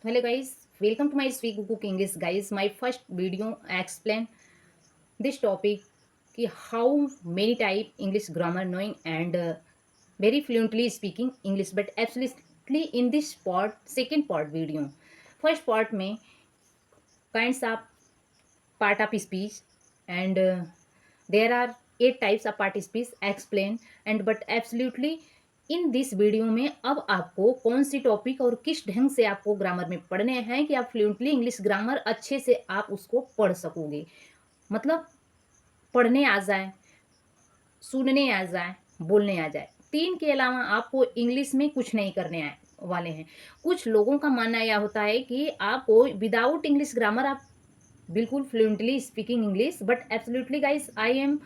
Hello guys, welcome to my Sweet Cook English guys. My first video I explain this topic कि how many type English grammar knowing and very fluently speaking English but absolutely in this part second part video. First part में kinds of part of speech and there are 8 types of part speech explain and but absolutely in this video में अब आपको कौन सी topic और किस ढंग से आपको ग्रामर में पढ़ने हैं कि आप फ्लुएंटली इंग्लिश ग्रामर अच्छे से आप उसको पढ़ सकोगे। मतलब पढ़ने आ जाए, सुनने आ जाए, बोलने आ जाए। 3 के अलावा आपको इंग्लिश में कुछ नहीं करने आए वाले हैं। कुछ लोगों का मानना यह होता है कि आपको विदाउट इंग्लिश ग्रामर आप बिल्कुल fluently speaking English but absolutely guys I am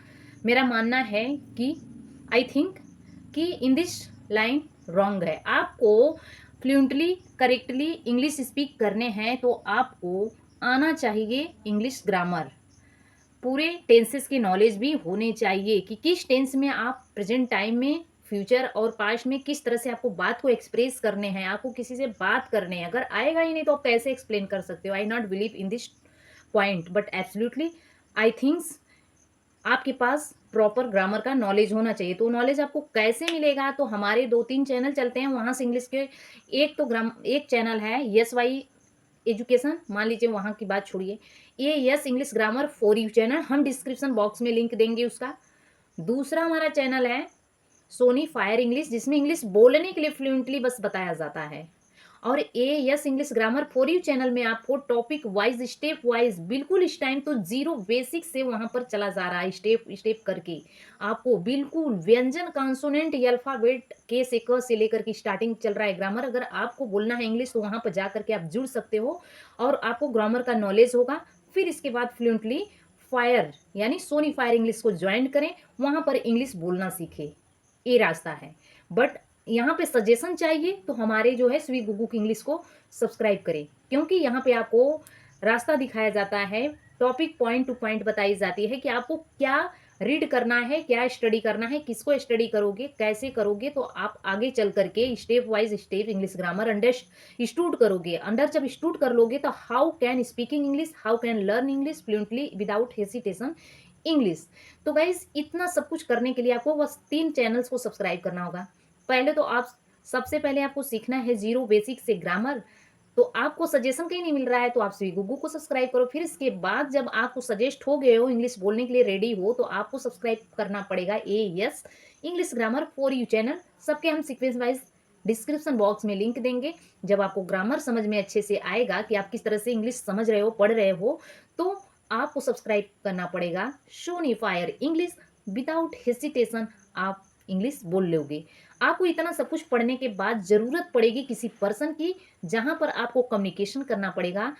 मेरा मानना है कि आई थिंक कि इन दिस लाइन रॉन्ग है। आपको फ्लुएंटली करेक्टली इंग्लिश स्पीक करने हैं तो आपको आना चाहिए इंग्लिश ग्रामर। पूरे टेंसेस की नॉलेज भी होने चाहिए कि किस टेंस में आप प्रेजेंट टाइम में फ्यूचर और पास्ट में किस तरह से आपको बात को एक्सप्रेस करने हैं, आपको किसी से बात करने हैं। अगर आएगा ही नहीं तो आप कैसे एक्सप्लेन कर सकते हो। I not believe in this point but absolutely I thinks आपके पास प्रॉपर ग्रामर का नॉलेज होना चाहिए। तो नॉलेज आपको कैसे मिलेगा, तो हमारे 2-3 चैनल चलते हैं वहाँ से इंग्लिश के। एक चैनल है यस वाई एजुकेशन, मान लीजिए वहाँ की बात छोड़िए। ये S English grammar for you channel, हम डिस्क्रिप्शन बॉक्स में लिंक देंगे उसका। दूसरा हमारा चैनल है सोनी फायर इंग्लिश, जिसमें इंग्लिश बोलने के लिए फ्लुएंटली बस बताया जाता है। और A S English grammar for you channel में आपको टॉपिक वाइज स्टेप वाइज बिल्कुल इस टाइम तो जीरो बेसिक से वहां पर चला जा रहा है, स्टेप स्टेप करके आपको बिल्कुल व्यंजन कॉन्सोनेंट अल्फाबेट के से क से लेकर के स्टार्टिंग चल रहा है ग्रामर। अगर आपको बोलना है इंग्लिश तो वहां पर जा करके आप जुड़ सकते हो और आपको ग्रामर का नॉलेज होगा। फिर इसके बाद फ्लुएंटली फायर यानी सोनी फायर इंग्लिश को ज्वाइन करें, वहां पर इंग्लिश बोलना सीखे। ये रास्ता है। बट यहाँ पे सजेशन चाहिए तो हमारे जो है स्वी गुगुक इंग्लिश को सब्सक्राइब करें, क्योंकि यहाँ पे आपको रास्ता दिखाया जाता है, टॉपिक पॉइंट टू पॉइंट बताई जाती है कि आपको क्या रीड करना है, क्या स्टडी करना है, किसको स्टडी करोगे, कैसे करोगे, तो आप आगे चल करके step wise step English grammar under stood करोगे। अंडर जब स्टूड कर लोगे तो how can speaking English, how can learn English fluently without hesitation English. तो गाइज इतना सब कुछ करने के लिए आपको बस 3 चैनल्स को सब्सक्राइब करना होगा। पहले तो आप सबसे पहले आपको सीखना है जीरो बेसिक से ग्रामर। तो आपको सजेशन कहीं नहीं मिल रहा है तो आप स्वी गुगु को सब्सक्राइब करो। फिर इसके बाद जब आपको सजेस्ट हो गए हो, इंग्लिश बोलने के लिए रेडी हो, तो आपको सब्सक्राइब करना पड़ेगा A S English grammar for you channel. सबके हम सीक्वेंस वाइज डिस्क्रिप्शन बॉक्स में लिंक देंगे। जब आपको ग्रामर समझ में अच्छे से आएगा कि आप किस तरह से इंग्लिश समझ रहे हो, पढ़ रहे हो, तो आपको सब्सक्राइब करना पड़ेगा शोनी फायर इंग्लिश। विदाउट हेसिटेशन आप इंग्लिश बोल लोगे। आपको इतना सब कुछ पढ़ने के बाद जरूरत पड़ेगी किसी पर्सन की, जहां पर आपको कम्युनिकेशन करना पड़ेगा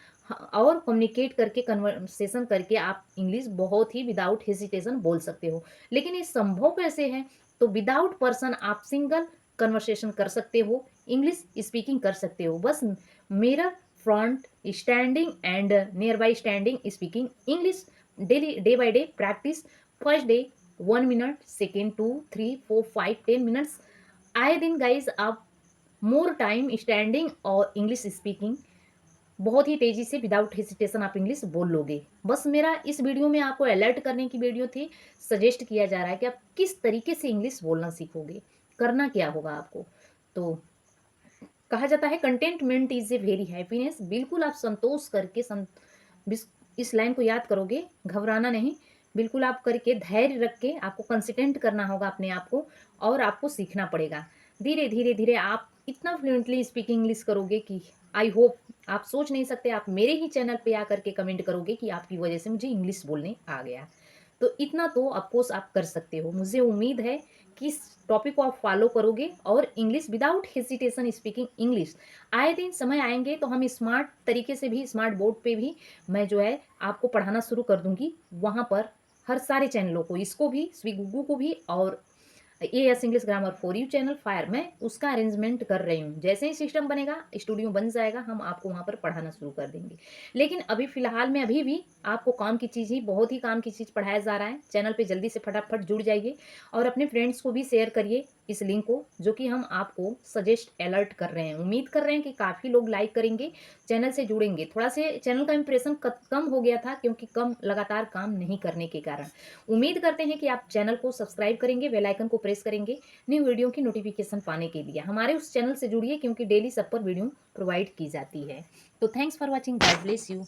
और कम्युनिकेट करके कन्वर्सेशन करके आप इंग्लिश बहुत ही विदाउट हेसिटेशन बोल सकते हो। लेकिन ये संभव कैसे है, तो विदाउट पर्सन आप सिंगल कन्वर्सेशन कर सकते हो, इंग्लिश स्पीकिंग कर सकते हो। बस mirror front standing and near by standing speaking English daily day by day practice. First day 1 minute, second 2 3 4 5 10 minutes आए दिन गाइज आप मोर टाइम स्टैंडिंग और इंग्लिश स्पीकिंग बहुत ही तेजी से विदाउट हेसिटेशन आप इंग्लिश बोल लोगे। बस मेरा इस वीडियो में आपको अलर्ट करने की वीडियो थी। सजेस्ट किया जा रहा है कि आप किस तरीके से इंग्लिश बोलना सीखोगे, करना क्या होगा आपको। तो कहा जाता है contentment is a very happiness. बिल्कुल आप संतोष करके इस लाइन को याद करोगे, घबराना नहीं, बिल्कुल आप करके धैर्य रख के आपको कंसिस्टेंट करना होगा अपने आप को और आपको सीखना पड़ेगा। धीरे धीरे धीरे आप इतना फ्लुएंटली स्पीकिंग इंग्लिश करोगे कि आई होप आप सोच नहीं सकते, आप मेरे ही चैनल पे आकर के कमेंट करोगे कि आपकी वजह से मुझे इंग्लिश बोलने आ गया। तो इतना तो ऑफकोर्स आप कर सकते हो। मुझे उम्मीद है कि इस टॉपिक को आप फॉलो करोगे और English without hesitation speaking English. आए दिन समय आएंगे तो हम स्मार्ट तरीके से भी, स्मार्ट बोर्ड पे भी मैं जो है आपको पढ़ाना शुरू कर दूंगी। वहाँ पर हर सारे चैनलों को, इसको भी, स्वी गुगु को भी और A S English grammar for you channel fire, मैं उसका अरेंजमेंट कर रही हूँ। जैसे ही सिस्टम बनेगा, स्टूडियो बन जाएगा, हम आपको वहाँ पर पढ़ाना शुरू कर देंगे। लेकिन अभी फिलहाल में अभी भी आपको काम की चीज़ ही, बहुत ही काम की चीज़ पढ़ाया जा रहा है। चैनल पे जल्दी से फटाफट जुड़ जाइए और अपने फ्रेंड्स को भी शेयर करिए इस लिंक को, जो कि हम आपको सजेस्ट अलर्ट कर रहे हैं। उम्मीद कर रहे हैं कि काफ़ी लोग लाइक करेंगे, चैनल से जुड़ेंगे। थोड़ा से चैनल का इंप्रेशन कम हो गया था क्योंकि कम लगातार काम नहीं करने के कारण। उम्मीद करते हैं कि आप चैनल को सब्सक्राइब करेंगे, बेल आइकन को प्रेस करेंगे न्यू वीडियो की नोटिफिकेशन पाने के लिए। हमारे उस चैनल से जुड़िए क्योंकि डेली सब पर वीडियो प्रोवाइड की जाती है। तो thanks for watching, God bless you.